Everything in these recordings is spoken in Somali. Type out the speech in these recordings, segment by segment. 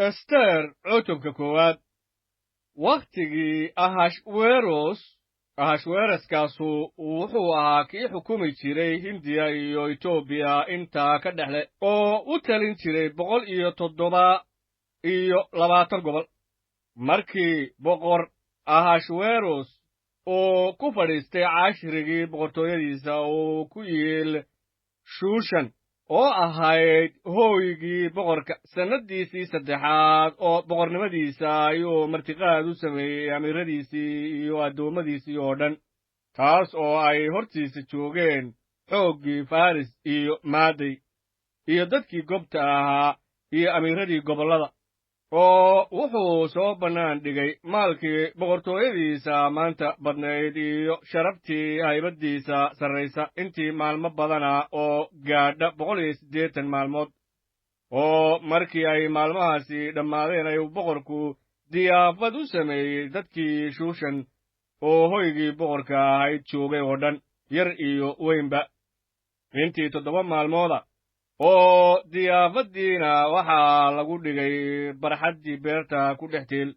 ester cutubka koowaad wakhtigii ahashweroskaasu wuxuu ahaa kii xukumi jiray hindiya iyo etoobiya intaa ka dhexle oo u talin jiray 127 gobol markii boqor ahashweros oo ku fadhiistay cashrigii boqortooyadiisa oo ku yiil shushan oo ahayd hooygii boqorka sannadiisii 3aad oo boqornimadiisa ayuu martiqaad u sameeyey amiiradiisii iyo addoommadiisii oo dhan taas oo ay hortiisa joogeen xooggii faris iyo maaday iyo dadkii gobta ahaa iyo amiiradii gobollada oo wuxuu soo bannaan dhigay maalkii boqortooyadiisa maanta badnayd iyo sharaftii haybaddiisa sarraysa intii maalmo badana oo gaadha 180 maalmood oo markii ay maalmahaasi dhammaadeen ayuu boqorku diyaafad u sameeyey dadkii shushan oo hoygii boqorka ahayd joogay oo dhan yar iyo weynba intii 7 maalmooda oo diyaafaddiina waxaa lagu dhigay barxaddii beerta ku dhex tiil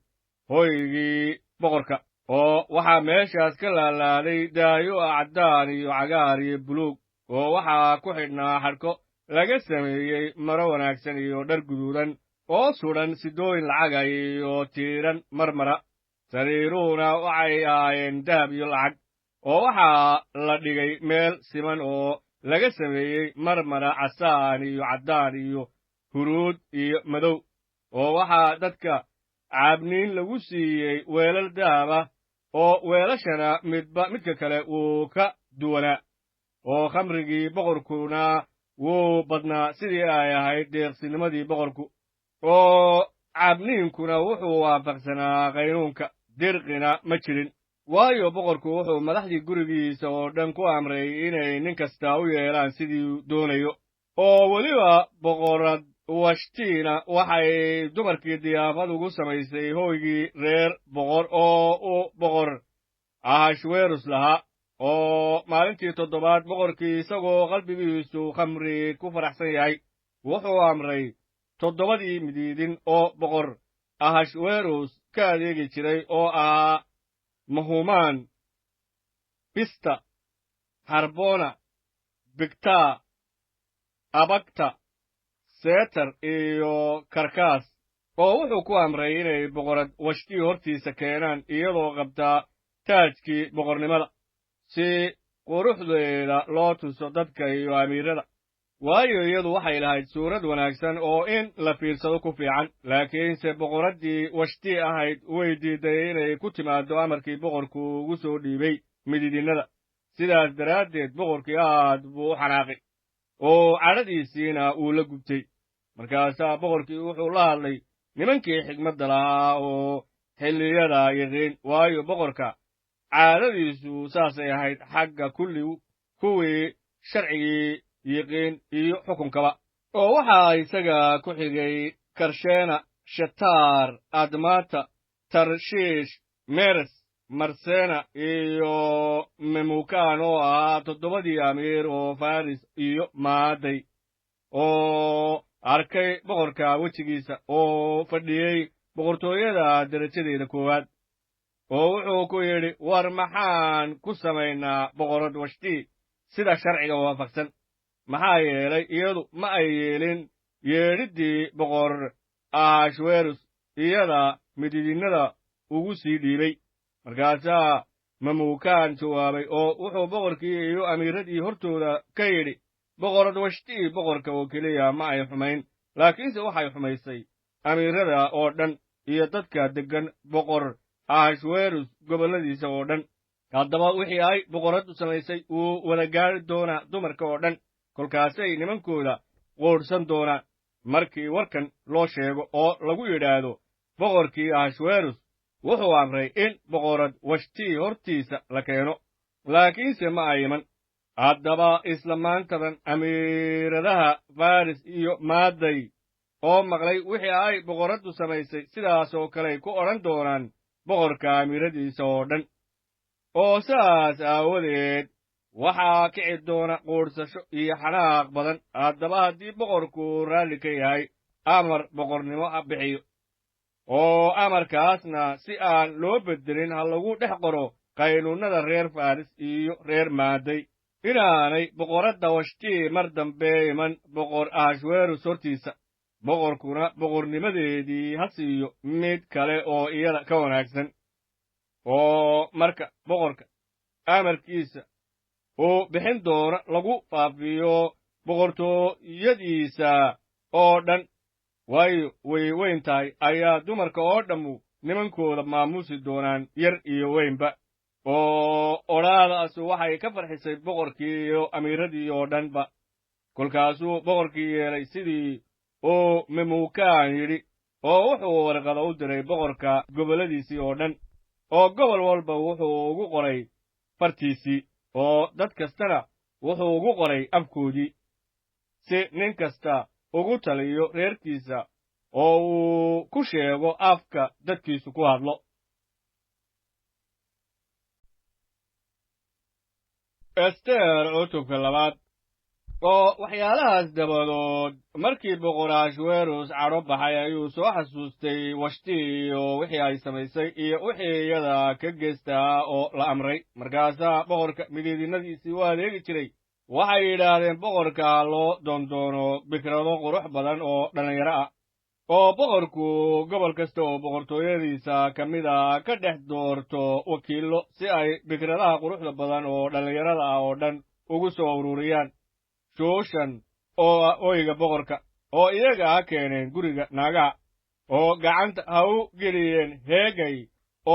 hoygii boqorka oo waxaa meeshaas ka laalaaday daayo caddaan iyo cagaar iyo buluug oo waxaa ku xidhnaa xadhko laga sameeyey maro wanaagsan iyo dhar guduudan oo sudhan sidooyin lacaga iyo tiiran marmara sariiruhuna waxay ahaayeen dahab iyo lacag oo waxaa la dhigay meel siman oo laga sameeyey marmara casaan iyo caddaan iyo huruud iyo madow oo waxaa dadka caabniin lagu siiyey weelal dahab ah oo weelashana midba midka kale wuu ka duwanaa oo khamrigii boqorkuna wuu badnaa sidii ay ahayd deeqsinimadii boqorku oo caabniinkuna wuxuu waafaqsanaa qaynuunka dirqina ma jirin waayo boqorku wuxuu madaxdii gurigiisa oo dhan ku amray inay nin kasta u yeelaan sidii doonayo oo weliba boqorad washtiina waxay dumarkii diyaafad ugu samaysay hooygii reer boqor oo uu boqor ahashweros lahaa oo maalintii 7aad boqorkii isagoo qalbigiisu khamri ku faraxsan yahay wuxuu amray 7 midiidin oo boqor ahashweros ka adeegi jiray oo ahaa mahumaan bista harbona bigtaa abagta seetar iyo karkaas oo wuxuu ku amray inay boqorad washtii hortiisa keenaan iyadoo qabtaa taajkii boqornimada si quruxdeeda loo tuso dadka iyo amiirada waayo iyadu waxay lahayd suurad wanaagsan oo in la fiirsado ku fiican laakiinse boqoraddii washtii ahayd way diiday inay ku timaaddo amarkii boqorku ugu soo dhiibay mididinnada sidaas daraaddeed boqorkii aad buu u xanaaqay oo cadhadiisiina uu la gubtay markaasaa boqorkii wuxuu la hadlay nimankii xigmadda lahaa oo xilliyada yaqiin waayo boqorka caadadiisu saasay ahayd xagga kuwii sharcigii yiqiin iyo xukunkaba oo waxaa isaga ku xigay karshena shataar admata tarshiish meres marsena iyo memukan oo ahaa 7 amiir oo faris iyo maaday oo arkay boqorka wejigiisa oo fadhiyey boqortooyada darajadeeda koowaad oo wuxuu ku yidhi war maxaan ku samaynaa boqorad washtii sida sharciga waafaqsan maxaa yeelay iyadu ma ay yeelin yeedhiddii boqor ahashweros iyada mididinnada ugu sii dhiibay markaasaa memukan jawaabay oo wuxuu boqorkii iyo amiiradii hortooda ka yidhi boqorad washtii boqorka oo keliya ma ay xumayn laakiinse waxay xumaysay amiirada oo dhan iyo dadka deggan boqor ahashweros gobolladiisa oo dhan haddaba wixii ay boqoraddu samaysay wuu wada gaari doonaa dumarka oo dhan kolkaasay nimankooda quudhsan doonaan markii warkan loo sheego oo lagu yidhaahdo boqorkii ahashweros wuxuu amray in boqorad washtii hortiisa la keeno laakiinse ma ay iman haddaba isla maantadan amiiradaha faris iyo maaday oo maqlay wixii ay boqoraddu samaysay sidaasoo kaley ku odhan doonaan boqorka amiiradiisa oo dhan oo saas aawadeed waxaa kici doona quudhsasho iyo xanaaq badan haddaba haddii boqorku raalli ka yahay amar boqornimo ha bixiyo oo amarkaasna si aan loo beddelin ha lagu dhex qoro qaynuunnada reer faris iyo reer maaday inaanay boqoradda washtii mar dambe iman boqor ahashweros hortiisa boqorkuna boqornimadeedii ha siiyo mid kale oo iyada ka wanaagsan oo marka boqorka amarkiisa uu bixin doono lagu faafiyo boqortooyadiisa oo dhan waayo way weyn tahay ayaa dumarka oo dhammu nimankooda maamuusi doonaan yar iyo weynba oo odhaadaasu waxay ka farxisay boqorkii iyo amiiradii oo dhanba kolkaasuu boqorkii yeelay sidii uu memukaan yidhi oo wuxuu warqada u diray boqorka gobolladiisii oo dhan oo gobol walba wuxuu ugu qoray fartiisii oo dad kastana wuxuu ugu qoray afkoodii si nin kasta ugu taliyo reerkiisa oo uu ku sheego afka dadkiisu ku hadlo ester cutubka labaad oo waxyaalahaas dabadood markii boqor ahashweros cadho baxay ayuu soo xasuustay washtii iyo wixii ay samaysay iyo wixii iyada ka geystaa oo la amray markaasaa boqorka midiidinadiisii u adeegi jiray waxay yidhaahdeen boqorka loo doondoono bikrado qurux badan oo dhallinyaro ah oo boqorku gobol kasta oo boqortooyadiisa ka mid a ka dhex doorto wakiillo si ay bikradaha quruxda badan oo dhallinyarada ah oo dhan ugu soo ururiyaan shuushan oo ah oyga boqorka oo iyaga ha keeneen guriga naagaha oo gacanta ha u geliyeen heegay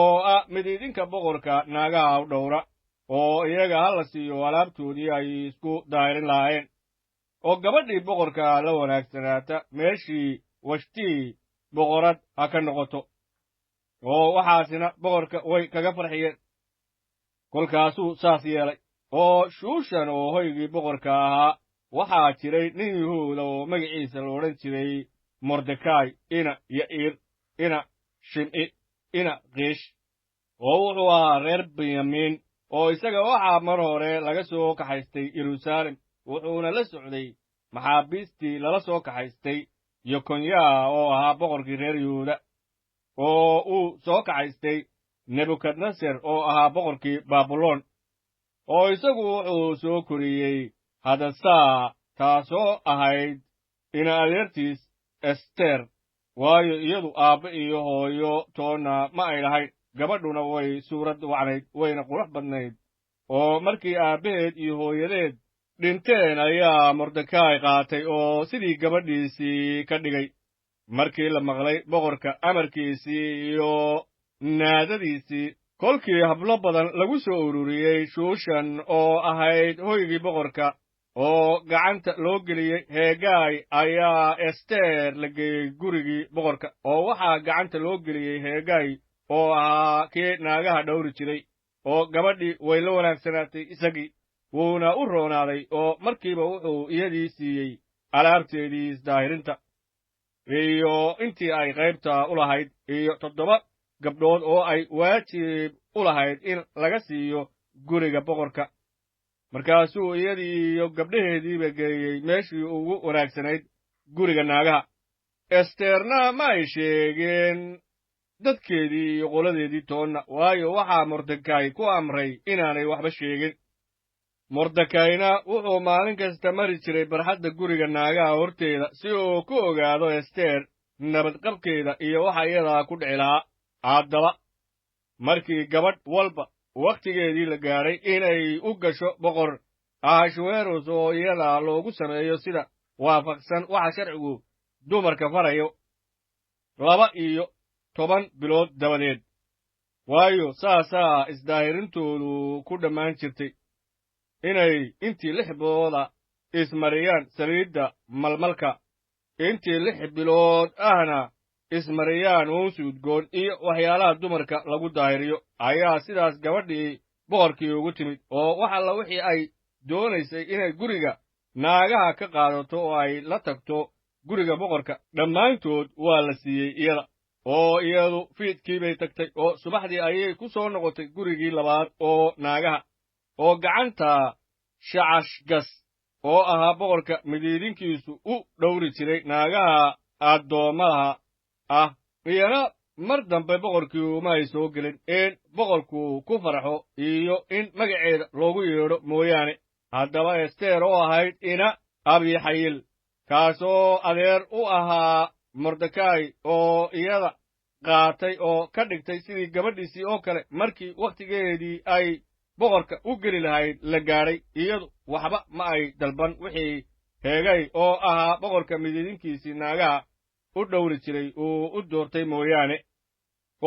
oo ah midiidinka boqorka naagaha u dhowra oo iyaga ha la siiyo alaabtoodii ay isku daahirin lahaayeen oo gabadhii boqorka la wanaagsanaata meeshii washtii boqorad ha ka noqoto oo waxaasina boqorka way kaga farxiyeen kolkaasuu saas yeelay oo shuushan oo hoygii boqorka ahaa waxaa jiray nin yuhuuda oo magaciisa la odhan jiray mordekay ina ya'iir ina shim'i ina kiish oo wuxuu ahaa reer benyamin oo isaga waxaa mar hore laga soo kaxaystay yeruusaalem wuxuuna la socday maxaabiistii lala soo kaxaystay yokonyaa oo ahaa boqorkii reer yuhuuda oo uu soo kaxaystay nebukadneser oo ahaa boqorkii baabiloon oo isagu wuxuu soo koriyey hadasaa taasoo ahayd ina adeertiis ester waayo iyadu aabbe iyo hooyo toonna ma ay lahayn gabadhuna way suurad wacnayd wayna qurux badnayd oo markii aabbaheed iyo hooyadeed dhinteen ayaa mordekay qaatay oo sidii gabadhiisii ka dhigay markii la maqlay boqorka amarkiisii iyo naadadiisii kolkii hablo badan lagu soo ururiyey shuushan oo ahayd hoygii boqorka oo gacanta loo geliyey heegay ayaa ester la geeyey gurigii boqorka oo waxaa gacanta loo geliyey heegay oo ahaa kii naagaha dhowri jiray oo gabadhii way la wanaagsanaatay isagii wuuna u roonaaday oo markiiba wuxuu iyadii siiyey alaabteedii isdaahirinta iyo intii ay qaybta u lahayd iyo 7 gabdhood oo ay waajib u lahayd in laga siiyo guriga boqorka markaasuu iyadii iyo gabdhaheediiba geeyey meeshii ugu wanaagsanayd guriga naagaha esterna ma ay sheegeen dadkeedii iyo qoladeedii toonna waayo waxaa mordekay ku amray inaanay waxba sheegin mordekayna wuxuu maalin kasta mari jiray barxadda guriga naagaha horteeda si uu ku ogaado ester nabadqabkeeda iyo waxa iyadaa ku dhici lahaa haddaba markii gabadh walba wakhtigeedii la gaadhay inay u gasho boqor ahashweros oo iyada loogu sameeyo sida waafaqsan waxa sharcigu dumarka farayo 12 bilood dabadeed waayo saasaa isdaahirintoodu ku dhammaan jirtay inay intii 6 bilooda ismariyaan saliidda malmalka intii 6 bilood ahna ismariyaan uunsi udgoon iyo waxyaalaha dumarka lagu daahiriyo ayaa sidaas gabadhii boqorkii ugu timid oo wax alla wixii ay doonaysay inay guriga naagaha ka qaadato oo ay la tagto guriga boqorka dhammaantood waa la siiyey iyada oo iyadu fiidkii bay tagtay oo subaxdii ayay ku soo noqotay gurigii labaad oo naagaha oo gacanta shacashgas oo ahaa boqorka midiidinkiisu u dhowri jiray naagaha addoommadaha ah iyana mar dambe boqorkii uma ay soo gelin in boqorku ku farxo iyo in magaceeda loogu yeedho mooyaane. haddaba ester oo ahayd ina abixayil, kaasoo adeer u ahaa mordekay, oo iyada qaatay oo ka dhigtay sidii gabadhiisii oo kale, markii wakhtigeedii ay boqorka u geli lahayd la gaadhay, iyadu waxba ma ay dalban wixii heegay oo ahaa boqorka midiidinkiisii naagaha u dhowri jiray uu u doortay mooyaane.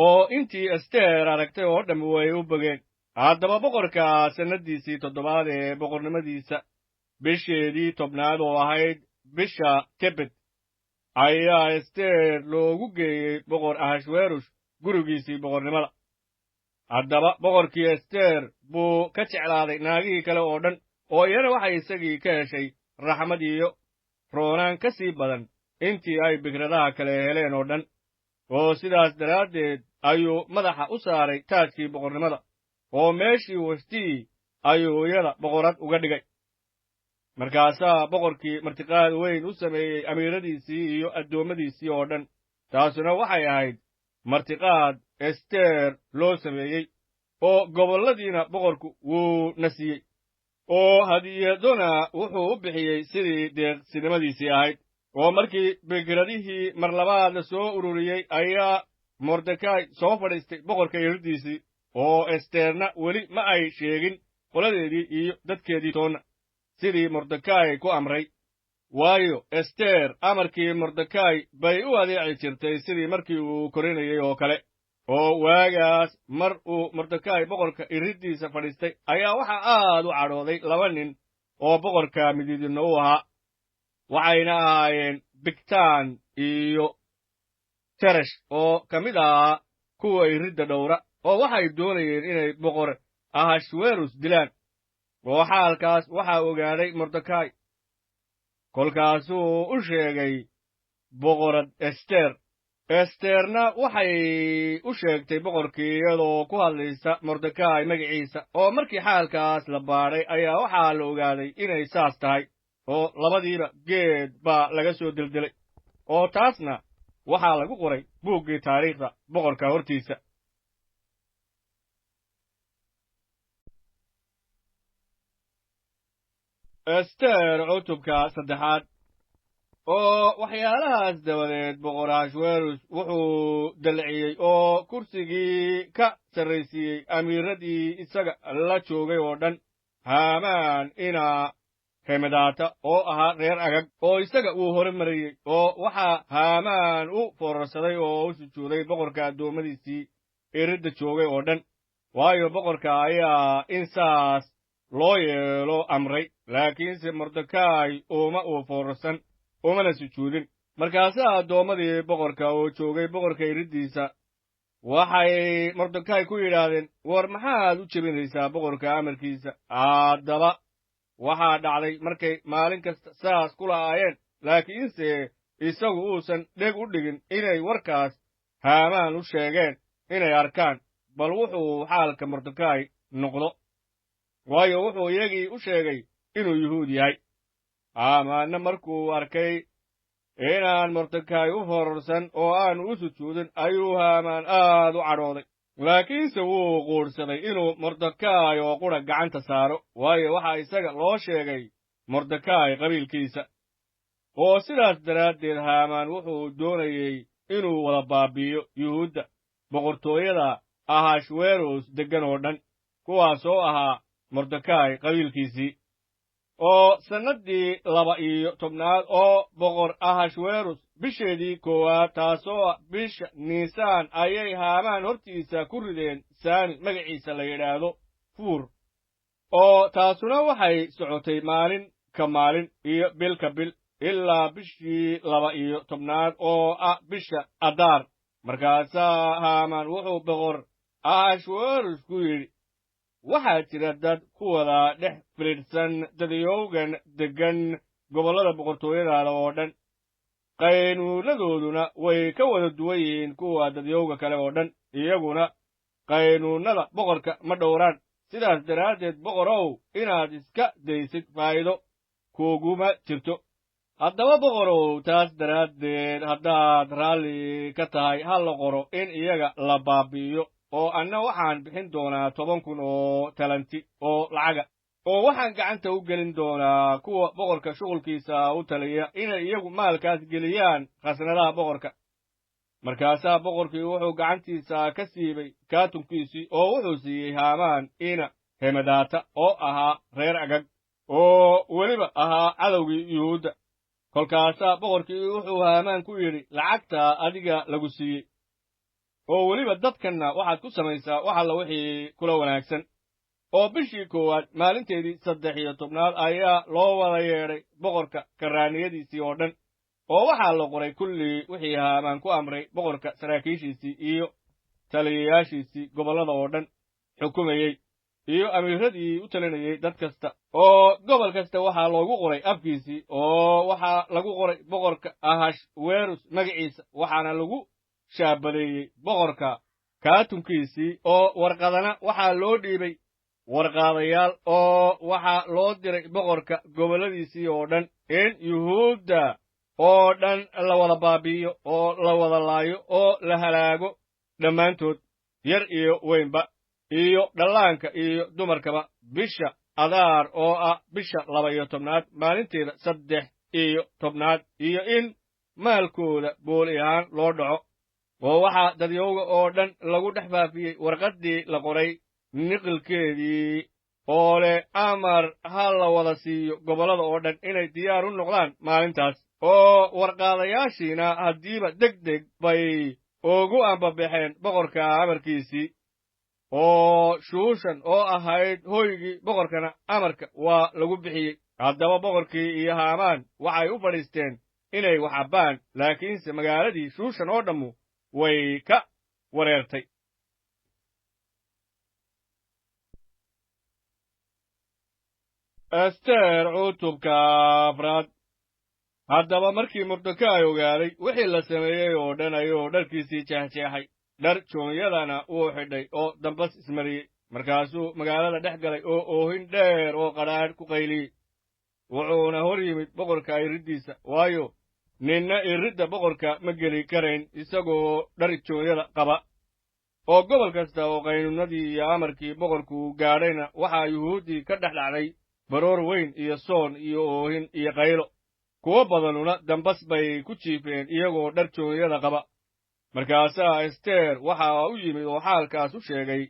oo intii ester aragtay oo dhammi way u bogeen. haddaba boqorka sannaddiisii 7 ee boqornimadiisa, bisheedii 10 oo ahayd bisha tebet, ayaa ester loogu geeyey boqor ahashwerush gurigiisii boqornimada. haddaba boqorkii ester buu ka jeclaaday naagihii kale oo dhan, oo iyana waxay isagii ka heshay raxmad iyo roonaan ka sii badan intii ay bikradaha kale heleen oo dhan. oo sidaas daraaddeed ayuu madaxa u saaray taajkii boqornimada, oo meeshii washtii ayuu iyada boqorad uga dhigay. markaasaa boqorkii martiqaad weyn u sameeyey amiiradiisii iyo addoommadiisii oo dhan. taasuna waxay ahayd martiqaad ester loo sameeyey, oo gobolladiina boqorku wuu na siiyey, oo hadiyaduna wuxuu u bixiyey sidii deeqsinimadiisii ahayd. oo markii bikradihii mar labaad la soo ururiyey, ayaa mordekay soo fadhiistay boqorka yidhiddiisii, oo esterna weli ma ay sheegin qoladeedii iyo dadkeedii toonna, sidii mordekay ku amray. waayo ester amarkii mordekay bay u adeeci jirtay sidii markii uu korinayey oo kale. oo waagaas mar uu mordekay boqorka iriddiisa fadhiistay, ayaa waxaa aad u cadhooday 2 nin oo boqorka midiidinno u ahaa. waxayna ahaayeen bigtaan iyo teresh, oo ka mid ahaa kuwa iridda dhowra, oo waxay doonayeen inay boqor ahashwerus dilaan. oo xaalkaas waxaa ogaaday mordekay. kolkaasuu u sheegay boqorad ester. esterna waxay u sheegtay boqorkii iyadoo ku hadlaysa mordekay magaciisa. oo markii xaalkaas la baadhay, ayaa waxaa la ogaaday inay saas tahay, oo labadiiba geed baa laga soo deldelay. oo taasna waxaa lagu qoray buuggii taariikhda boqorka hortiisa. ester cutubka 3. oo waxyaalahaas dabadeed boqor ahashwerus wuxuu dalciyey oo kursigii ka sarraysiiyey amiiradii isaga la joogay oo dhan haamaan inaa hemadaata oo ahaa reer agag, oo isaga uu hore marayey. oo waxaa haamaan u foorarsaday oo u sujuuday boqorka addoommadiisii iridda joogay oo dhan, waayo boqorka ayaa in saas loo yeelo amray. laakiinse mordekay uma uu foorarsan, umana sujuudin. markaasaa addoommadii boqorka oo joogay boqorka iriddiisa waxay mordekay ku yidhaahdeen, war maxaad u jebinaysaa boqorka amarkiisa? haddaba waxaa dhacday markay maalin kasta saas ku la'aayeen, laakiinse isagu uusan dheg u dhigin inay warkaas haamaan u sheegeen inay arkaan, bal wuxuu xaalka mordekay noqdo, waayo wuxuu iyagii u sheegay inuu yuhuud yahay. haamaanna markuu arkay inaan mordekay u fororsan oo aanu u sujuudin, ayuu haamaan aad u cadhooday. laakiinse wuu quudhsaday inuu mordekay oo qudha gacanta saaro, waayo waxaa isaga loo sheegay mordekay qabiilkiisa. oo sidaas daraaddeed haamaan wuxuu doonayey inuu wada baabi'iyo yuhuudda boqortooyada ahashwerus deggan oo dhan, kuwaasoo ahaa mordekay qabiilkiisii. oo sannaddii 12 oo boqor ahashwerus bisheedii 1, taasoo bisha niisaan, ayay haamaan hortiisa ku rideen saami magaciisa la yidhaahdo fuur. oo taasuna waxay socotay maalin ka maalin iyo bil ka bil, ilaa bishii 12 oo ah bisha adaar. markaasaa haamaan wuxuu boqor ahashwerus ku yidhi, waxaa jira dad ku wada dhex fidhiidhsan dadyowgan deggan gobollada boqortooyadaada oo dhan. qaynuunadooduna way ka wada duwan yihiin kuwa dadyowga kale oo dhan. iyaguna qaynuunnada boqorka ma dhowraan. sidaas daraaddeed boqorow, inaad iska daysid faa'iido kuuguma jirto. haddaba boqorow taas daraaddeed haddaad raalli ka tahay ha la qoro in iyaga la baabi'iyo oo anna waxaan bixin doonaa 10,000 oo talanti oo lacaga oo waxaan gacanta u gelin doonaa kuwa boqorka shughulkiisa u taliya inay iyagu maalkaas geliyaan khasnadaha boqorka markaasaa boqorkii wuxuu gacantiisa ka siibay kaatunkiisii oo wuxuu siiyey haamaan ina hemadaata oo ahaa reer agag oo weliba ahaa cadowgii yuhuudda kolkaasaa boqorkii wuxuu haamaan ku yidhi lacagtaa adiga lagu siiyey oo weliba dadkanna waxaad ku samaysaa wax alla wixii kula wanaagsan oo bishii 1 maalinteedii 13 ayaa loo wada yeedhay boqorka karraaniyadiisii oo dhan oo waxaa la qoray kullii wixii haamaan ku amray boqorka saraakiishiisii iyo taliyayaashiisii gobollada oo dhan xukumayey iyo amiiradii u talinayey dad kasta oo gobol kasta waxaa loogu qoray afkiisii oo waxaa lagu qoray boqorka ahashweros magaciisa waxaana lagu shaabadeeyey boqorka kaatunkiisii oo warqadana waxaa loo dhiibay warqaadayaal oo waxaa loo diray boqorka gobolladiisii oo dhan in yuhuudda oo dhan la wada baabi'iyo oo la wada laayo oo la halaago dhammaantood yar iyo weynba iyo dhallaanka iyo dumarkaba bisha adaar oo ah bisha 12 maalinteeda 13 iyo in maalkooda booli ahaan loo dhaco oo waxaa dadyowga oo dhan lagu dhex faafiyey warqaddii la qoray niqilkeedii oo leh amar ha la wada siiyo gobollada oo dhan inay diyaar u noqdaan maalintaas oo warqaadayaashiina haddiiba degdeg bay ugu ambabaxeen boqorka amarkiisii oo shuushan oo ahayd hoygii boqorkana amarka waa lagu bixiyey haddaba boqorkii iyo haamaan waxay u fadhiisteen inay wax cabbaan laakiinse magaaladii shuushan oo dhammu way ka wareertay ester cutubka 4 haddaba markii mordekay ogaaday wixii la sameeyey oo dhan ayuu dharkiisii jeexjeexay dhar joonyadana wuu xidhay oo dambas ismariyey markaasuu magaalada dhex galay oo oohin dheer oo qadhaadh ku qayliyey wuxuuna hor yimid boqorka iriddiisa waayo ninna iridda boqorka ma geli karayn isagoo dhar joonyada qaba oo gobol kasta oo qaynuunnadii iyo amarkii boqorku gaadhayna waxaa yuhuuddii ka dhex dhacday baroor weyn iyo soon iyo oohin iyo qaylo kuwo badanuna dambas bay ku jiifeen iyagoo dhar joonyada qaba markaasaa ester waxaa u yimid oo xaalkaas u sheegay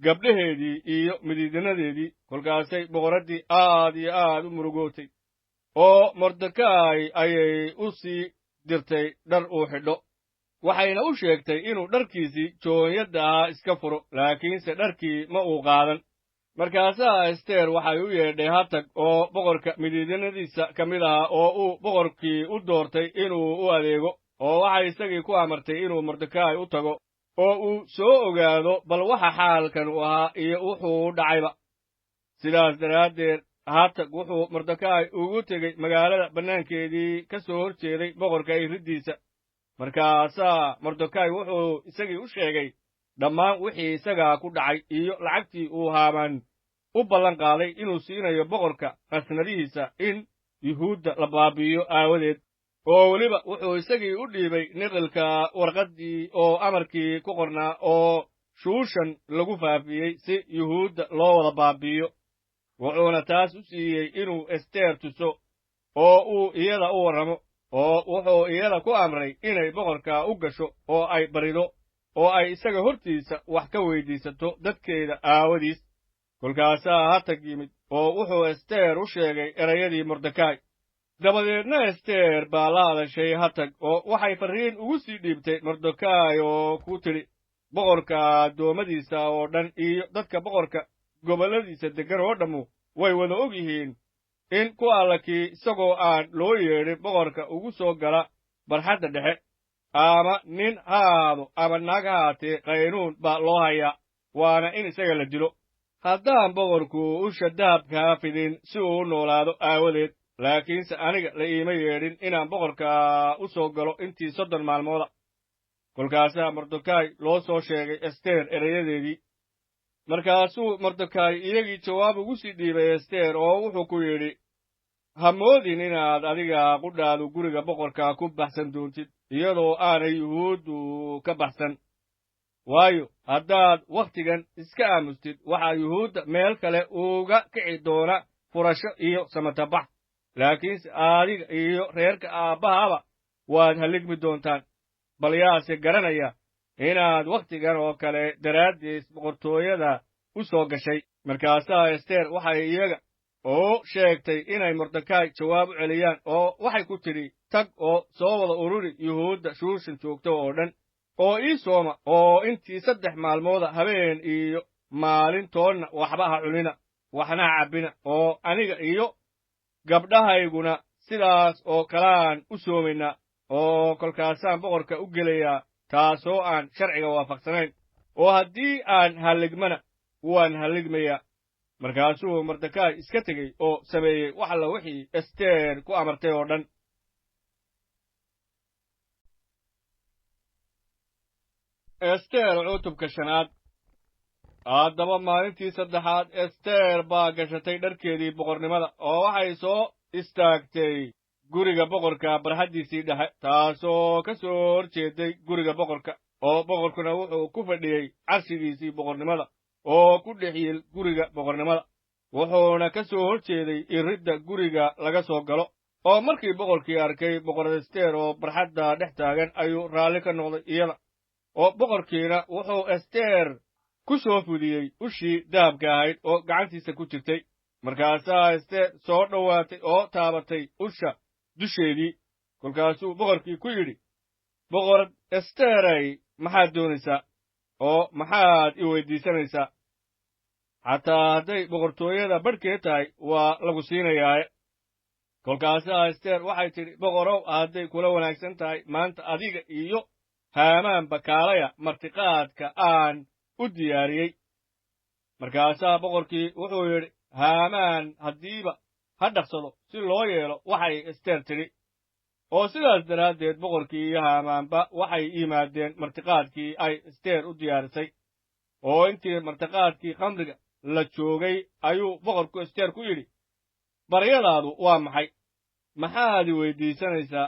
gabdhaheedii iyo midiidinadeedii kolkaasay boqoraddii aad iyo aad u murugootay oo mordekay ayay u sii dirtay dhar uu xidho waxayna u sheegtay inuu dharkiisii joonyadda ahaa iska furo laakiinse dharkii ma uu qaadan markaasaa ester waxay u yeedhay hatag oo boqorka midiidinadiisa ka mid ahaa oo uu boqorkii u doortay inuu u adeego oo waxay isagii ku amartay inuu mordekay u tago oo uu soo ogaado bal waxa xaalkan u ahaa iyo wuxuu dhacayba sidaas daraaddeed hatag wuxuu mordekay ugu tegey magaalada bannaankeedii ka soo hor jeeday boqorka iriddiisa markaasaa mordekay wuxuu isagii u sheegay dhammaan wixii isagaa ku dhacay iyo lacagtii uu haamaan u ballan qaaday inuu siinayo boqorka khasnadihiisa in yuhuudda la baabi'iyo aawadeed oo weliba wuxuu isagii u dhiibay niqilka warqaddii oo amarkii ku qornaa oo shuushan lagu faafiyey si yuhuudda loo wada baabi'iyo wuxuuna taas u siiyey inuu ester tuso oo uu iyada u warramo oo wuxuu iyada ku amray inay boqorka u gasho oo ay barido oo ay isaga hortiisa wax ka weyddiisato dadkeeda aawadiis kolkaasaa hatag yimid oo wuxuu ester u sheegay erayadii mordekay dabadeedna ester baa la hadashay hatag oo waxay farriin ugu sii dhiibtay mordekay oo ku tidhi boqorka addoommadiisa oo dhan iyo dadka boqorka gobolladiisa deggan oo dhammu way wada og yihiin in ku alla kii isagoo aan loo yeedhin boqorka ugu soo gala barxadda dhexe ama nin ha ahaado ama naag ha haatee qaynuun baa loo hayaa waana in isaga la dilo haddaan boqorku usha dahabkaa fidin si uu u noolaado aawadeed laakiinse aniga la iima yeedhin inaan boqorka u soo galo intii 30 maalmooda kolkaasaa mordekay loo soo sheegay ester erayadeedii markaasuu mordekay iyagii jawaab ugu sii dhiibay ester oo wuxuu ku yidhi ha moodin inaad adiga qudhaadu guriga boqorka ku baxsan doontid iyadoo aanay yuhuuddu ka baxsan waayo haddaad wakhtigan iska aamustid waxaa yuhuudda meel kale uga kici doona furasho iyo samatabax laakiinse adiga iyo reerka aabbahaba waad halligmi doontaan bal yaase garanaya inaad wakhtigan oo kale daraaddiis boqortooyada u soo gashay markaasaa ester waxay iyaga oo sheegtay inay mordekay jawaab u celiyaan oo waxay ku tidhi tag oo soo wada ururi yuhuudda shuushan joogto oo dhan oo ii sooma oo intii 3 maalmooda habeen iyo maalintoonna waxba ha cunina waxna ha cabbina oo aniga iyo gabdhahayguna sidaas oo kalaan u soomaynaa oo kolkaasaan boqorka u gelayaa taasoo aan sharciga waafaqsanayn oo haddii aan halligmana waan halligmayaa markaasuu mordekay iska tegey oo sameeyey wax alla wixii ester ku amartay oo dhan ester cutubka 5 haddaba maalintii 3aad ester baa gashatay dharkeedii boqornimada oo waxay soo istaagtay guriga boqorka barxaddiisii dhexe taasoo ka soo hor jeeday guriga boqorka oo boqorkuna wuxuu ku fadhiyey carshigiisii boqornimada oo ku dhex yiil guriga boqornimada wuxuuna ka soo hor jeeday iridda guriga laga soo galo oo markii boqorkii arkay boqorad ester oo barxadda dhex taagan ayuu raalli ka noqday iyada oo boqorkiina wuxuu ester ku soo fudiyey ushii dahabka ahayd oo gacantiisa ku jirtay markaasaa ester soo dhowaatay oo taabatay usha dusheedii kolkaasuu boqorkii ku yidhi boqorad esteray maxaad doonaysaa oo maxaad i weyddiisanaysaa xataa hadday boqortooyada badhkeed tahay waa lagu siinayaaye kolkaasaa ester waxay tidhi boqorow hadday kula wanaagsan tahay maanta adiga iyo haamaanba kaalaya martiqaadka aan u diyaariyey markaasaa boqorkii wuxuu yidhi haamaan haddiiba ha dhaqsado si loo yeelo waxay ester tidhi oo sidaas daraaddeed boqorkii iyo haamaanba waxay yimaadeen martiqaadkii ay ester u diyaarisay oo intii martiqaadkii khamriga la joogay ayuu boqorku ester ku yidhi baryadaadu waa maxay maxaad i weyddiisanaysaa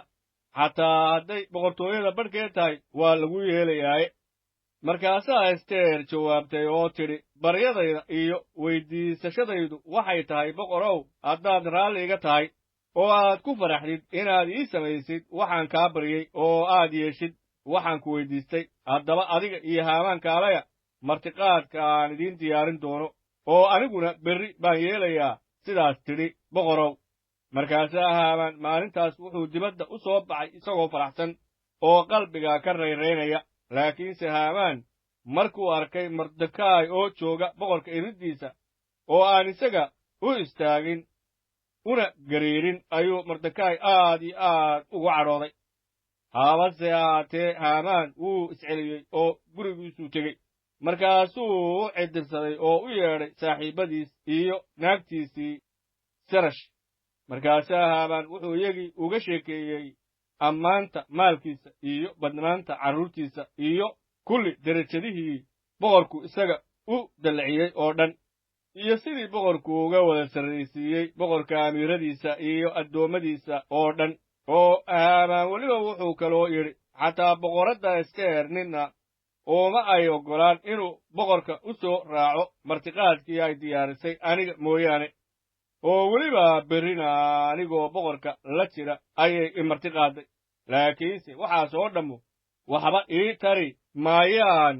xataa hadday boqortooyada badhkeed tahay waa lagu yeelayaaye markaasaa ester jawaabtay oo tidhi baryadayda iyo weyddiisashadaydu waxay tahay boqorow haddaad raalli iga tahay oo aad ku faraxdid inaad ii samaysid waxaan kaa baryey oo aad yeeshid waxaan ku weyddiistay haddaba adiga iyo haamaan kaalaya martiqaadka aan idiin diyaarin doono oo aniguna berri baan yeelayaa sidaas tidhi boqorow markaasaa haamaan maalintaas wuxuu dibadda u soo baxay isagoo faraxsan oo qalbiga ka rayraynaya laakiinse haamaan markuu arkay mordekay oo jooga boqorka iriddiisa oo aan isaga u istaagin una gariirin ayuu mordekay aad iyo aad ugu cadhooday haabase ahaatee haamaan wuu isceliyey oo gurigiisuu tegey markaasuu u cidirsaday oo u yeedhay saaxiibbadiis iyo naagtiisii serash markaasaa haamaan wuxuu iyagii uga sheekeeyey ammaanta maalkiisa iyo badnaanta carruurtiisa iyo kulli derajadihii boqorku isaga u dallaciyey oo dhan iyo sidii boqorku uga wada sarraysiiyey boqorka amiiradiisa iyo addoommadiisa oo dhan oo haamaan weliba wuxuu kaloo yidhi xataa boqoradda ester ninna ooma ay oggolaan inuu boqorka u soo raaco martiqaadkii ay diyaarisay aniga mooyaane oo weliba berrina anigoo boqorka la jira ayay i martiqaaday laakiinse waxaas oo dhammu waxba ii tari maayaan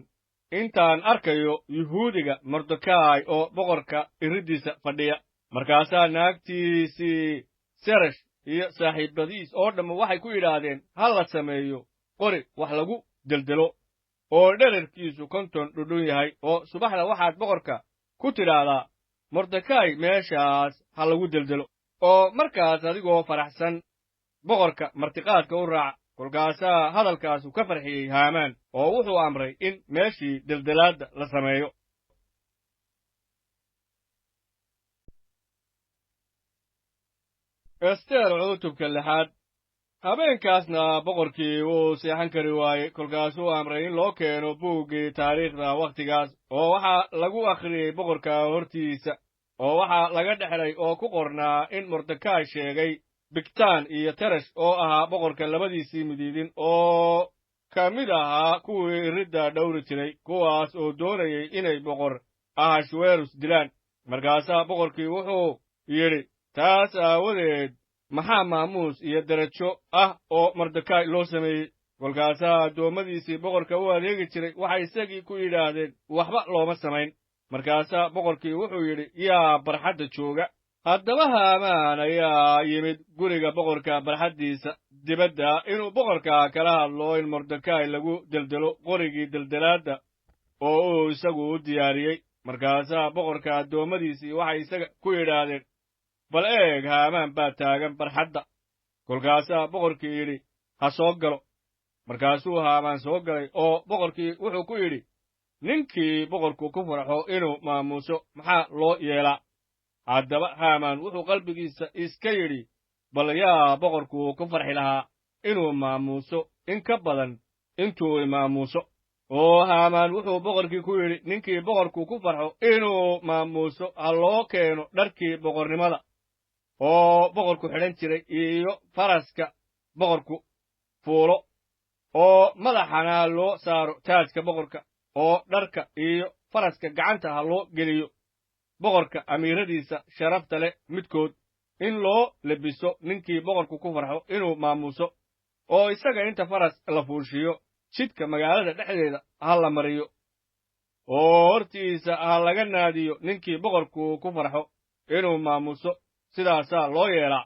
intaan arkayo yuhuudiga mordekay oo boqorka iriddiisa fadhiya markaasaa naagtiisii serash iyo saaxiibbadiis oo dhammu waxay ku yidhaahdeen ha la sameeyo qori wax lagu deldelo oo dherarkiisu 50 dhudhun yahay oo subaxda waxaad boqorka ku tidhaahdaa mordekay meeshaas ha lagu deldelo oo markaas adigoo faraxsan boqorka martiqaadka u raaca kolkaasaa hadalkaasu ka farxiyey haamaan oo wuxuu amray in meeshii deldelaadda la sameeyo ester cutubka 6 habeenkaasna boqorkii wuu seexan kari waayey kolkaasuu amray in loo keeno buuggii taariikhda wakhtigaas oo waxaa lagu akhriyey boqorka hortiisa oo waxaa laga dhexlay oo ku qornaa in mordekay sheegay bigtaan iyo teresh oo ahaa boqorka labadiisii midiidin oo ka mid ahaa kuwii ridda dhowri jiray kuwaas oo doonayay inay boqor ahashweros dilaan markaasaa boqorkii wuxuu yidhi taas aawadeed maxaa maamuus iyo derajo ah oo mordekay loo sameeyey kolkaasaa addoommadiisii boqorka u adeegi jiray waxay isagii ku yidhaahdeen waxba looma samayn markaasaa boqorkii wuxuu yidhi yaa barxadda jooga haddaba haamaan ayaa yimid guriga boqorka barxaddiisa dibadda inuu boqorka kala hadlo in mordekay lagu deldelo qorigii deldelaadda oo uu isagu u diyaariyey markaasaa boqorka addoommadiisii waxay isaga ku yidhaahdeen bal eeg haamaan baa taagan barxadda kolkaasaa boqorkii yidhi ha soo galo markaasuu haamaan soo galay oo boqorkii wuxuu ku yidhi ninkii boqorku ku farxo inuu maamuuso maxaa loo yeelaa haddaba haamaan wuxuu qalbigiisa iska yidhi bal yaa boqorku ku farxi lahaa inuu maamuuso in ka badan intuu imaamuuso oo haamaan wuxuu boqorkii ku yidhi ninkii boqorku ku farxo inuu maamuuso ha loo keeno dharkii boqornimada oo boqorku xidhan jiray iyo faraska boqorku fuulo oo madaxana loo saaro taajka boqorka oo dharka iyo faraska gacanta ha loo geliyo boqorka amiiradiisa sharafta leh midkood in loo lebiso ninkii boqorku ku farxo inuu maamuuso oo isaga inta faras la fuushiyo jidka magaalada dhexdeeda ha la mariyo oo hortiisa ha laga naadiyo ninkii boqorku ku farxo inuu maamuuso sidaasaa loo yeelaa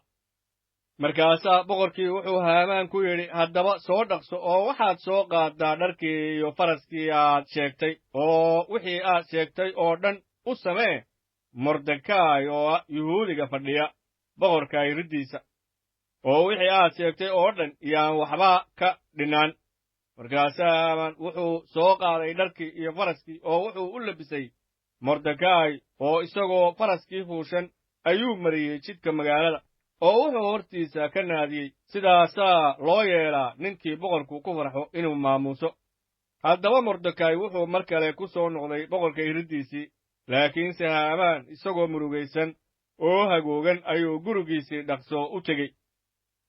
markaasaa boqorkii wuxuu haamaan ku yidhi haddaba soo dhaqso oo waxaad soo qaaddaa dharkii iyo faraskii aad sheegtay oo wixii aad sheegtay oo dhan u samee mordekay oo ah yuhuudiga fadhiya boqorka riddiisa oo wixii aad sheegtay oo dhan yaan waxba ka dhinaan markaasaa haamaan wuxuu soo qaaday dharkii iyo faraskii oo wuxuu u labisay mordekay oo isagoo faraskii fuushan ayuu mariyey jidka magaalada oo wuxuu hortiisa ka naadiyey sidaasaa loo yeelaa ninkii boqorku ku farxo inuu maamuuso haddaba mordekay wuxuu mar kale ku soo noqday boqorka riddiisii laakiinse haamaan isagoo murugaysan oo hagoogan ayuu gurigiisii dhaqso u tegey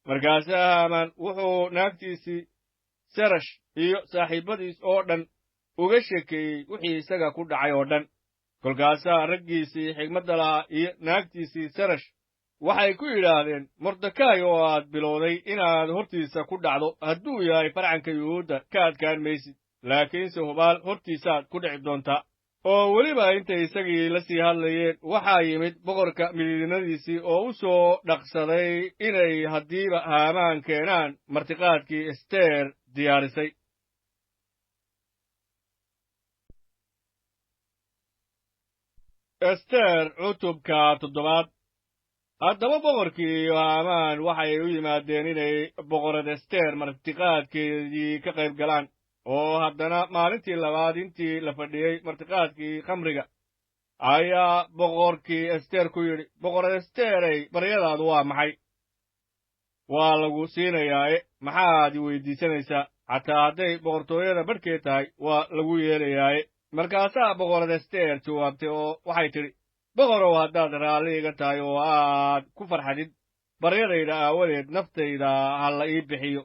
markaasaa haamaan wuxuu naagtiisii serash iyo saaxiibbadiis oo dhan uga sheekeeyey wixii isaga ku dhacay oo dhan kolkaasaa raggiisii xigmadda lahaa iyo naagtiisii serash waxay ku yidhaahdeen mordekay oo aad bilowday inaad hortiisa ku dhacdo hadduu yahay farcanka yuhuudda ka adkaan maysid laakiinse hubaal hortiisaad ku dhici doontaa oo weliba intay isagii la sii hadlayeen waxaa yimid boqorka midiidinadiisii oo u soo dhaqsaday inay haddiiba haamaan keenaan martiqaadkii ester diyaarisay ester cutubka 7 haddaba boqorkii iyo haamaan waxay u yimaadeen inay boqorad ester martiqaadkeedii ka qayb galaan oo haddana maalintii labaad intii la fadhiyey martiqaadkii khamriga ayaa boqorkii ester ku yidhi boqorad esterey baryadaadu waa maxay waa lagu siinayaae maxaad i weyddiisanaysaa xataa hadday boqortooyada badhkeed tahay waa lagu yeelayaaye markaasaa boqorad ester jawaabtay oo waxay tidhi boqorow haddaad raalli iga tahay oo aad ku farxadid baryadayda aawadeed naftayda ha la ii bixiyo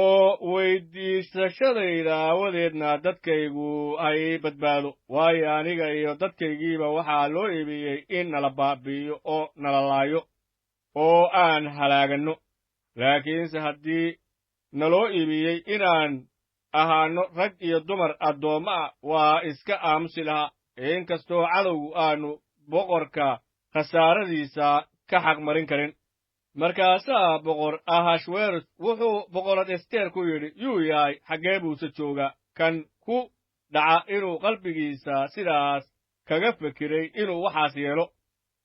oo weyddiisashadayda aawadeedna dadkaygu ha ii badbaado waayo aniga iyo dadkaygiiba waxaa loo iibiyey in nala baabi'iyo oo nala laayo oo aan halaaganno laakiinse haddii naloo iibiyey inaan ahaanno rag iyo dumar addoommo ah waa iska aamusi lahaa inkastoo cadowgu aannu boqorka khasaaradiisa ka xaq marin karin markaasaa boqor ahashweros wuxuu boqorad ester ku yidhi yuu yahay xaggee buuse jooga kan ku dhaca inuu qalbigiisa sidaas kaga fekiray inuu waxaas yeelo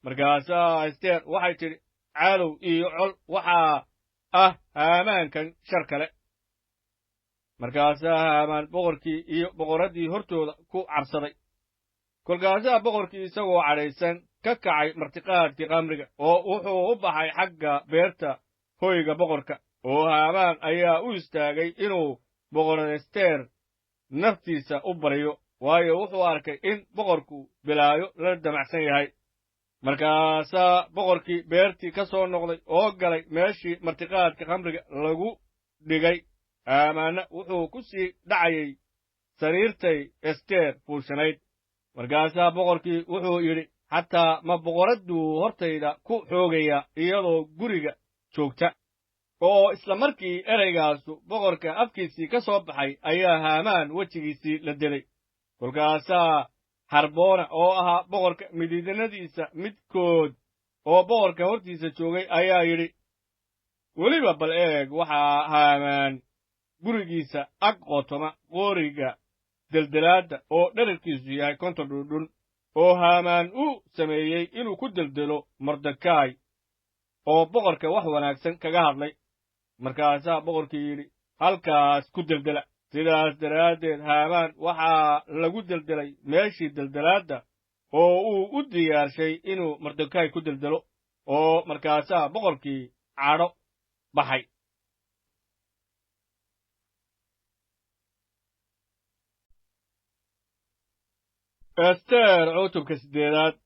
markaasaa ester waxay tidhi cadow iyo col waxaa ah haamaankan shar kale markaasaa haamaan boqorkii iyo boqoraddii hortooda ku cabsaday kolkaasaa boqorkii isagoo cadhaysan ka kacay martiqaadkii khamriga oo wuxuu u baxay xagga beerta hoyga boqorka oo haamaan ayaa u istaagay inuu boqorad ester naftiisa u baryo waayo wuxuu arkay in boqorku bilaayo la damacsan yahay markaasaa boqorkii beertii ka soo noqday oo galay meeshii martiqaadka khamriga lagu dhigay. haamaanna wuxuu ku sii dhacayay sariirtay ester fuushanayd. markaasaa boqorkii wuxuu yidhi, xataa ma boqoradduu hortayda ku xoogaya iyadoo guriga joogta? oo isla markii ereygaasu boqorka afkiisii ka soo baxay ayaa haamaan wejigiisii la delay. kolkaasaa harboona oo ahaa boqorka midiidinadiisa midkood oo boqorka hortiisa joogay ayaa yidhi, weliba bal eeg waxaa haamaan gurigiisa ag qotoma qoriga deldelaadda oo dherarkiisu yahay 50 dhundhun oo haamaan uu sameeyey inuu ku deldelo mordekaay oo boqorka wax wanaagsan kaga hadlay. markaasaa boqorkii yidhi, halkaas ku deldela. sidaas daraaddeed haamaan waxaa lagu deldelay meeshii deldelaadda oo uu u diyaarshay inuu mordekaay ku deldelo. oo markaasaa boqorkii cadho baxay. ester cutubka 8.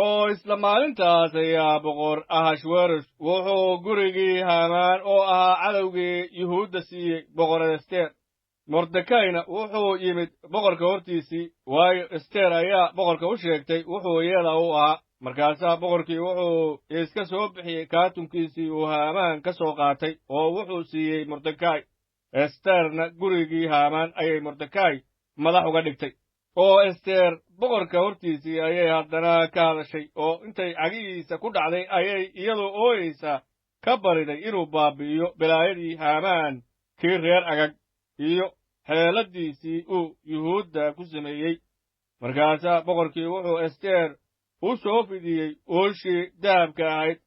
oo isla maalintaas ayaa boqor ahashweros wuxuu gurigii haamaan oo ahaa cadowgii yuhuudda siiyey boqorad ester. mordekayna wuxuu yimid boqorka hortiisii, waayo ester ayaa boqorka u sheegtay wuxuu iyada u ahaa. markaasaa boqorkii wuxuu iska soo bixiyey kaatunkiisii uu haamaan ka soo qaatay oo wuxuu siiyey mordekay. esterna gurigii haamaan ayay mordekay madax uga dhigtay. oo ester boqorka hortiisii ayay haddana ka hadashay, oo intay cagihiisa ku dhacday ayay iyadoo ooyeysa ka bariday inuu baabi'iyo balaayadii haamaan kii reer agag iyo xeeladiisii uu yuhuudda ku sameeyey. markaasaa boqorkii wuxuu ester u soo fidiyey ooshii dahabka ahayd.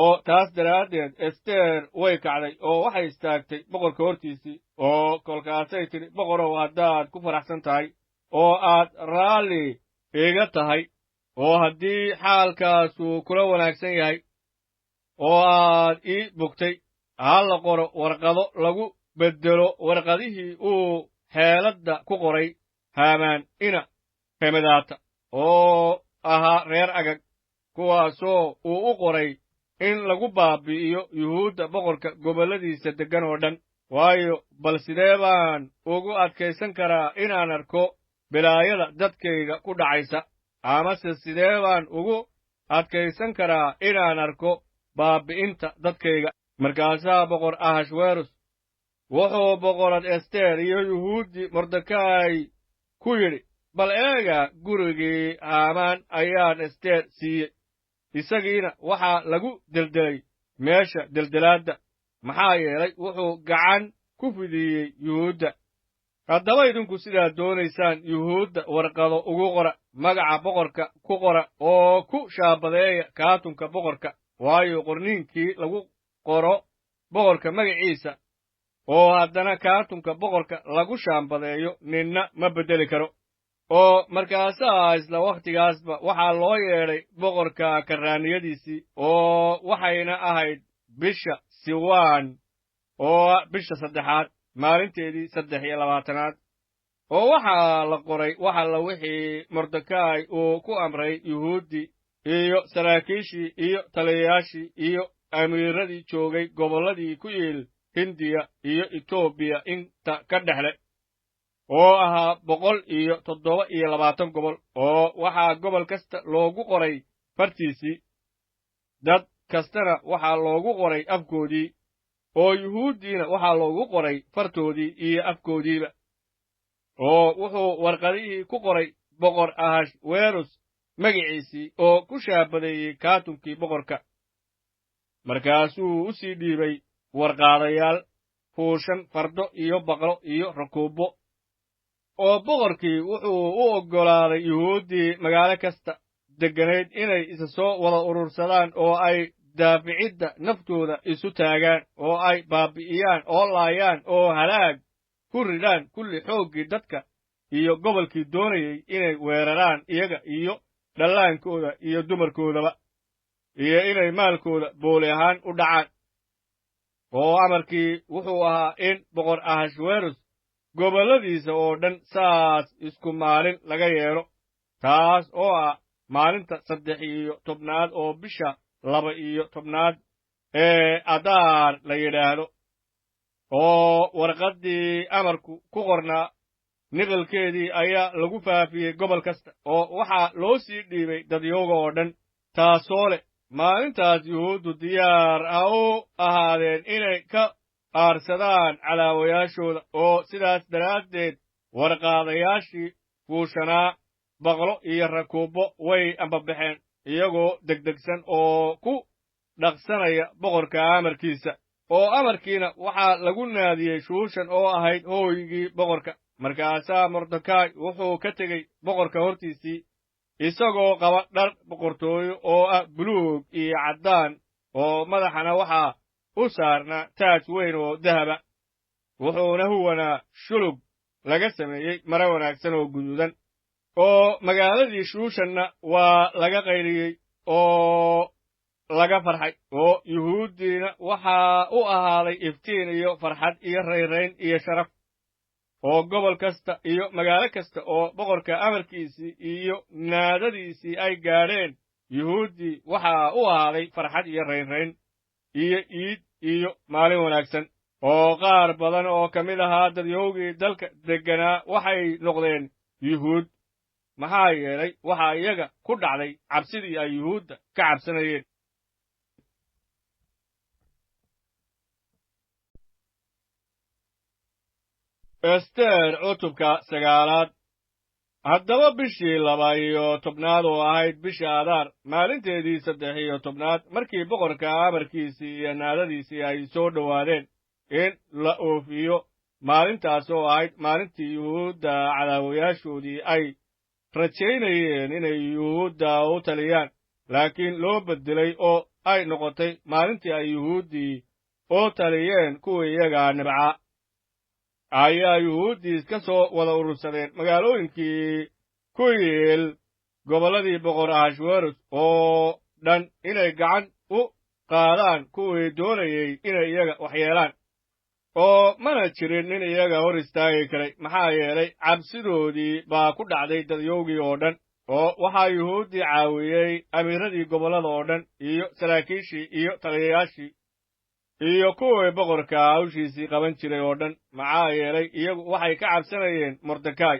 oo taas daraaddeed ester way kacday oo waxay istaagtay boqorka hortiisii. oo kolkaasay tidhi, boqorow, haddaad ku faraxsan tahay oo aad raalli iga tahay, oo haddii xaalkaasu kula wanaagsan yahay oo aad ii bogtay, ha la qoro warqado lagu beddelo warqadihii uu xeeladda ku qoray haamaan ina hemadaata oo ahaa reer agag, kuwaasoo uu u qoray in lagu baabi'iyo yuhuudda boqorka gobolladiisa deggan oo dhan. waayo bal sidee baan ugu adkaysan karaa inaan arko bilaayada dadkayga ku dhacaysa? amase sidee baan ugu adkaysan karaa inaan arko baabi'inta dadkayga? markaasaa boqor ahashweros wuxuu boqorad ester iyo yuhuuddii mordekay ku yidhi, bal eega, gurigii haamaan ayaan ester siiyey, isagiina waxaa lagu deldelay meesha deldelaadda, maxaa yeelay wuxuu gacan ku fidiyey yuhuudda. haddaba idinku sidaad doonaysaan yuhuudda warqado ugu qora, magaca boqorka ku qora oo ku shaabadeeya kaatunka boqorka, waayo qorniinkii lagu qoro boqorka magaciisa oo haddana kaatunka boqorka lagu shaambadeeyo ninna ma beddeli karo. oo markaasaa isla wakhtigaasba waxaa loo yeedhay boqorka karraaniyadiisii, oo waxayna ahayd bisha siwaan oo bisha 3 maalinteedii 23aad. oo waxaa la qoray wax alla wixii mordekay uu ku amray yuhuuddii iyo saraakiishii iyo taliyayaashii iyo amiiradii joogay gobolladii ku yiil hindiya iyo etoobiya inta ka dhexle, oo ahaa 127 gobol. oo waxaa gobol kasta loogu qoray fartiisii, dad kastana waxaa loogu qoray afkoodii, oo yuhuuddiina waxaa loogu qoray fartoodii iyo afkoodiiba. oo wuxuu warqadihii ku qoray boqor ahashweros magiciisii oo ku shaabadeeyey kaatunkii boqorka. markaasuu u sii dhiibay warqaadayaal fuushan fardo iyo baqlo iyo rakuubo. oo boqorkii wuxuu u oggolaaday yuhuuddii magaalo kasta degganayd inay isa soo wada urursadaan oo ay daaficidda naftooda isu taagaan, oo ay baabi'iyaan oo laayaan oo halaag ku ridhaan kulli xooggii dadka iyo gobolkii doonayey inay weeraraan iyaga iyo dhallaankooda iyo dumarkoodaba, iyo inay maalkooda booli ahaan u dhacaan. oo amarkii wuxuu ahaa in boqor ahashweros gobolladiisa oo dhan saas isku maalin laga yeelo, taas oo ah maalinta 13 oo bisha 12 ee Adaar la yidhaahdo, oo warqaddii amarku ku qornaa niqalkeedii ayaa lagu faafiyey gobol kasta, oo waxaa loo sii dhiibay dadyooga oo dhan, taasoo leh maalintaas yuhuuddu diyaar ha u ahaadeen inay ka aarsadaan calaawayaashooda, oo sidaas daraaddeed warqaadayaashii fuushanaa baqlo iyo rakuubbo way ambabaxeen iyagoo degdegsan oo ku dhaqsanaya boqorka amarkiisa. oo amarkiina waxaa lagu naadiyey Shuushan oo ahayd hooygii boqorka. markaasaa Mordekaay wuxuu ka tegey boqorka hortiisii, isagoo qaba dhar boqortooyo oo ah buluug iyo caddaan, oo madaxana waxaa u saarnaa taaj weyn oo dahaba. wuxuuna huwanaa shulug laga sameeyey mare wanaagsan oo guduudan. oo magaaladii Shuushanna waa laga qayliyey oo laga farxay, oo yuhuuddiina waxaa u ahaaday iftiin iyo farxad iyo rayrayn iyo sharaf. oo gobol kasta iyo magaalo kasta oo boqorka amarkiisii iyo naadadiisii ay gaadheen yuhuuddii waxaa u ahaaday farxad iyo raynrayn iyo iid iyo maalin wanaagsan. oo qaar badan oo ka mid ahaa dadyowgii dalka degganaa waxay noqdeen yuhuud, maxaa yeelay waxaa iyaga ku dhacday cabsidii ay yuhuudda ka cabsanayeen. ester cutubka 9. haddaba bishii 12 oo ahayd bisha Adaar maalinteedii 13 markii boqorka amarkiisii iyo naadadiisii ay soo dhowaadeen in la oofiyo maalintaas oo ahayd maalintii yuhuudda cadaawayaashoodii ay rajaynayeen inay yuhuudda u taliyaan, laakiin loo beddelay oo ay noqotay maalintii ay yuhuuddii u taliyeen kuwii iyaga nibca, ayaa yuhuuddii iska soo wada urursadeen magaalooyinkii ku yiil gobolladii boqor Ahashweros oo dhan inay gacan u qaadaan kuwii doonayey inay iyaga waxyeelaan. oo mana jirin nin iyaga hor istaagi karay, maxaa yeelay cabsidoodii baa ku dhacday dadyowgii oo dhan. oo waxaa yuhuuddii caawiyey amiiradii gobollada oo dhan iyo saraakiishii iyo taliyayaashii iyo kuwii boqorka hawshiisii qaban jiray oo dhan, maxaa yeelay iyagu waxay ka cabsanayeen Mordekaay,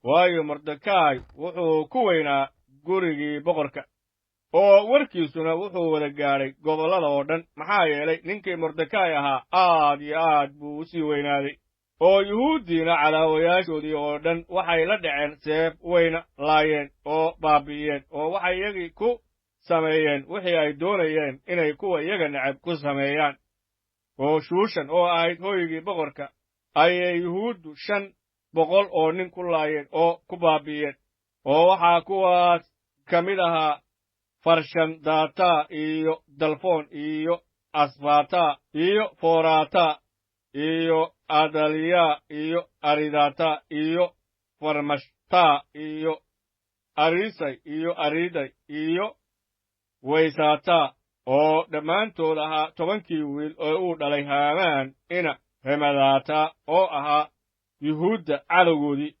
waayo Mordekaay wuxuu ku weynaa gurigii boqorka. oo warkiisuna wuxuu wada gaadhay gobollada oo dhan, maxaa yeelay ninkii Mordekaay ahaa aad iyo aad buu u sii weynaaday. oo yuhuuddiina cadaawayaashoodii oo dhan waxay la dhaceen seef wayna laayeen oo baabi'iyeen, oo waxay iyagii ku sameeyeen wixii ay doonayeen inay kuwa iyaga necab ku sameeyaan. oo Shuushan oo ahayd hooygii boqorka ayay yuhuuddu 500 oo nin ku laayeen oo ku baabi'iyeen. oo waxaa kuwaas ka mid ahaa Farshandata iyo Dalfoon iyo Asfata iyo Forata iyo Adaliya iyo Aridata iyo Farmashta iyo Arisay iyo Ariday iyo Waysata, oo dhammaantood ahaa 10 wiil oo uu dhalay Haamaan ina Hemadaata oo ahaa yuhuudda cadowgoodii.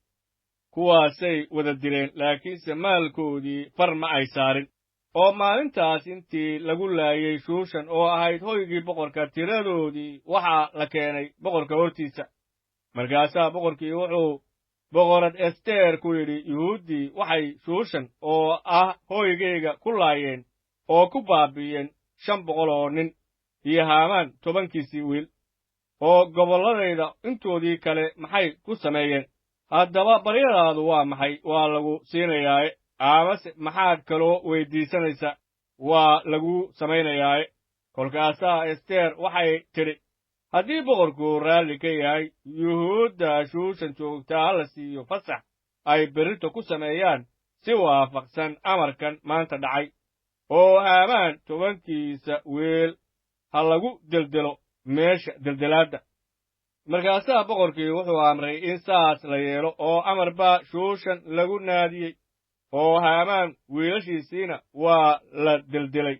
kuwaasay wada dileen, laakiinse maalkoodii far ma ay saarin. oo maalintaas intii lagu laayey Shuushan oo ahayd hooygii boqorka tiradoodii waxaa la keenay boqorka hortiisa. markaasaa boqorkii wuxuu boqorad Ester ku yidhi, yuhuuddii waxay Shuushan oo ah hooygayga ku laayeen oo ku baabi'iyeen 500 oo nin iyo Haamaan 10 wiil. oo gobolladayda intoodii kale maxay ku sameeyeen? haddaba baryadaadu waa maxay? waa lagu siinayaaye. amase maxaad kaloo weyddiisanaysa? waa lagu samaynayaaye. kolkaasaa Ester waxay tidhi, haddii boqorku raalli ka yahay, yuhuudda Shuushan joogtaa ha la siiyo fasax ay berrito ku sameeyaan si waafaqsan amarkan maanta dhacay. oo Haamaan 10 wiil ha lagu deldelo meesha deldelaadda. markaasaa boqorkii wuxuu amray in saas la yeelo, oo amar baa Shuushan lagu naadiyey. oo Haamaan wiilashiisiina waa la deldelay.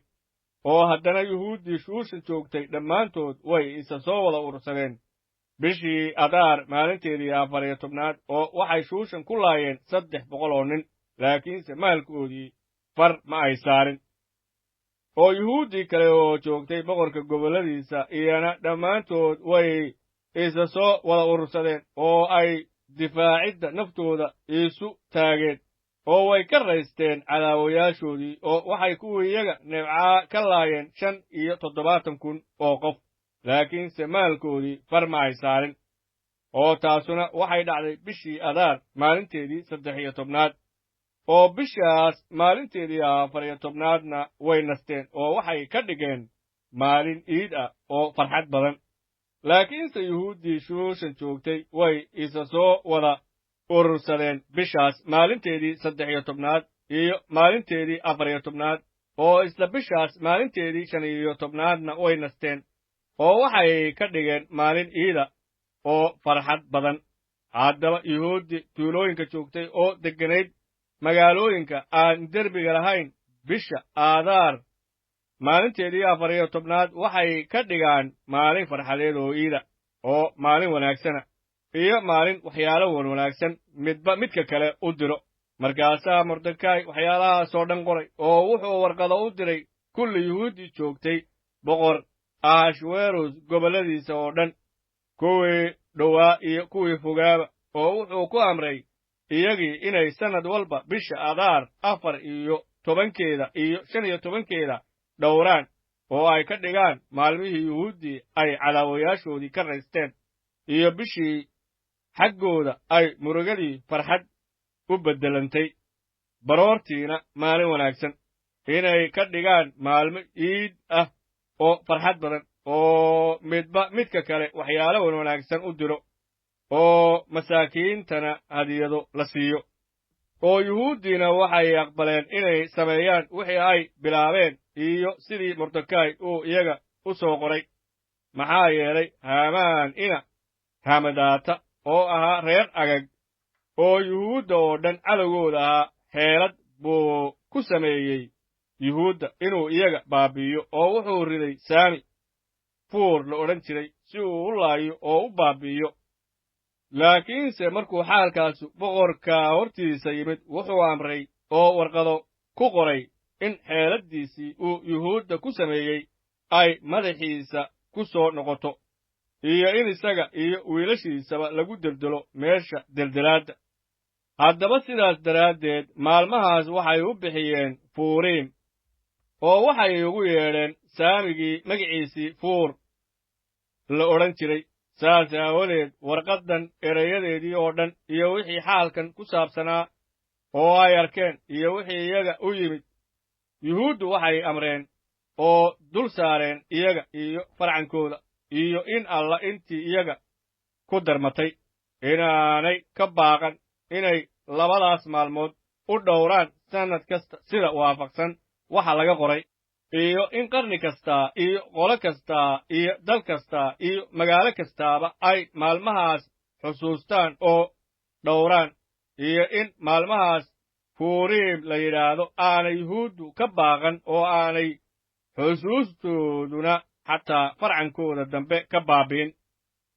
oo haddana yuhuuddii Shuushan joogtay dhammaantood way isa soo wada urursadeen bishii Adaar maalinteedii 14 oo waxay Shuushan ku laayeen 300 oo nin, laakiinse maalkoodii far ma ay saarin oo yuhuuddii kale oo joogtay boqorka gobolladiisa iyana dhammaantood way isa soo wada urursadeen oo ay difaacidda naftooda isu taageen oo way ka raysteen cadaawayaashoodii oo waxay kuwii iyaga nebcaa ka laayeen 75,000 oo qof laakiinse maalkoodii far ma ay saarin oo taasuna waxay dhacday bishii Adaar maalinteedii 13 oo bishaas maalinteedii 14 way nasteen oo waxay ka dhigeen maalin iid ah oo farxad badan laakiinse yuhuuddii Shuushan joogtay way isa soo wada urursadeen bishaas maalinteedii 13 iyo maalinteedii 14 oo isla bishaas maalinteedii 15 way nasteen oo waxay ka dhigeen maalin iida oo farxad badan haddaba yuhuuddii tuulooyinka joogtay oo degganayd magaalooyinka aan derbiga lahayn bisha Aadaar maalinteedii 14 waxay ka dhigaan maalin farxadeed oo iida oo maalin wanaagsana iyo maalin waxyaalo wanaagsan midba midka kale u diro markaasaa Mordekay waxyaalahaasoo dhan qoray oo wuxuu warqado u diray kulli yuhuuddii joogtay boqor Ahashweros gobolladiisa oo dhan kuwii dhowaa iyo kuwii fogaaba oo wuxuu ku amray iyagii inay sannad walba bisha Adaar 14 iyo 15 dhowraan oo ay ka dhigaan maalmihii yuhuuddii ay cadaawayaashoodii ka raysteen iyo bishii xaggooda ay murugadii farxad u beddelantay baroortiina maalin wanaagsan inay ka dhigaan maalmo iid ah oo farxad badan oo midba midka kale waxyaalo wanaagsan u diro oo masaakiintana hadiyado la siiyo oo yuhuuddiina waxay aqbaleen inay sameeyaan wixii ay bilaabeen iyo sidii Mordekay uu iyaga u soo qoray maxaa yeelay Haamaan ina Hamadaata oo ahaa reer Agag oo yuhuudda oo dhan cadowgooda ahaa xeelad buu ku sameeyey yuhuudda inuu iyaga baabi'iyo oo wuxuu riday Saami fuur la odhan jiray si uu u laayo oo u baabi'iyo laakiinse markuu xaalkaasu boqorka hortiisa yimid wuxuu amray oo warqado ku qoray in xeeladdiisii uu yuhuudda ku sameeyey ay madaxiisa ku soo noqoto iyo in isaga iyo wiilashiisaba lagu deldelo meesha deldelaadda haddaba sidaas daraaddeed maalmahaas waxay u bixiyeen Fuuriim oo waxay ugu yeedheen saamigii magaciisii Fuur la odhan jiray saas aawadeed warqaddan erayadeedii oo dhan iyo wixii xaalkan ku saabsanaa oo ay arkeen iyo wixii iyaga u yimid yuhuuddu waxay amreen oo dul saareen iyaga iyo farcankooda iyo in alla intii iyaga ku darmatay inaanay ka baaqan inay labadaas maalmood u dhowraan sannad kasta sida waafaqsan waxa laga qoray iyo in qarni kastaa iyo qolo kastaa iyo dal kastaa iyo magaalo kastaaba ay maalmahaas xusuustaan oo dhowraan iyo in maalmahaas Fuuriim la yidhaahdo aanay yuhuuddu ka baaqan oo aanay xusuustooduna xataa farcankooda dambe ka baabi'in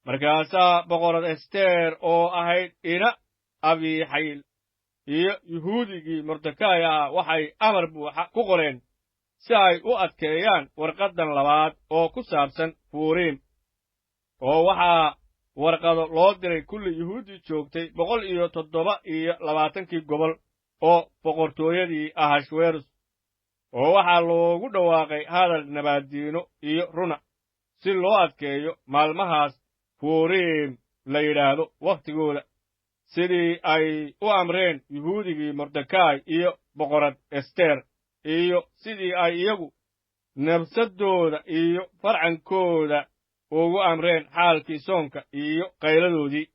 markaasaa boqorad Ester oo ahayd ina Abixayl iyo yuhuudigii Mordekay waxay amar buuxa ku qoreen si ay u adkeeyaan warqaddan labaad oo ku saabsan Fuuriim oo waxaa warqado loo diray kulli yuhuuddii joogtay 127 gobol oo boqortooyadii Ahashweros oo waxaa loogu dhawaaqay hadal nabaaddiino iyo runa si loo adkeeyo maalmahaas Fuuriim la yidhaahdo wakhtigooda sidii ay u amreen yuhuudigii Mordekay iyo boqorad Ester iyo sidii ay iyagu nafsadooda iyo farcankooda ugu amreen xaalkii soonka iyo qayladoodii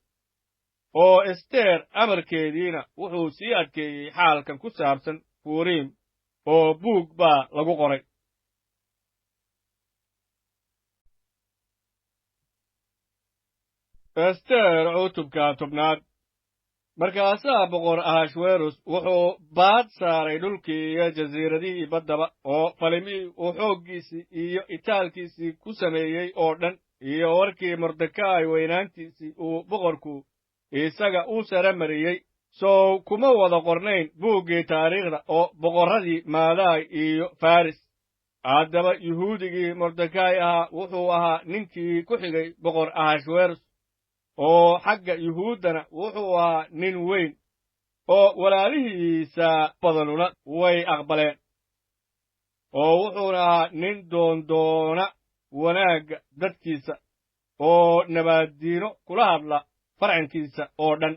oo Ester amarkeediina wuxuu sii adkeeyey xaalkan ku saabsan Fuuriim oo buug baa lagu qoray Ester cutubka 10 markaasaa boqor Ahashweros wuxuu baad saaray dhulkii iyo jasiiradihii baddaba oo falimihii uu xooggiisii iyo itaalkiisii ku sameeyey oo dhan iyo warkii Mordekay weynaantiisii uu boqorku isaga u sare mariyey sow kuma wada qornayn buuggii taariikhda oo boqorradii maadaay iyo faris haddaba yuhuudigii mordekay ahaa wuxuu ahaa ninkii ku xigay boqor ahashweros oo xagga yuhuuddana wuxuu ahaa nin weyn oo walaalihiisa badanuna way aqbaleen oo wuxuuna ahaa nin doondoona wanaagga dadkiisa oo nabaaddiino kula hadla farcankiisa oo dhan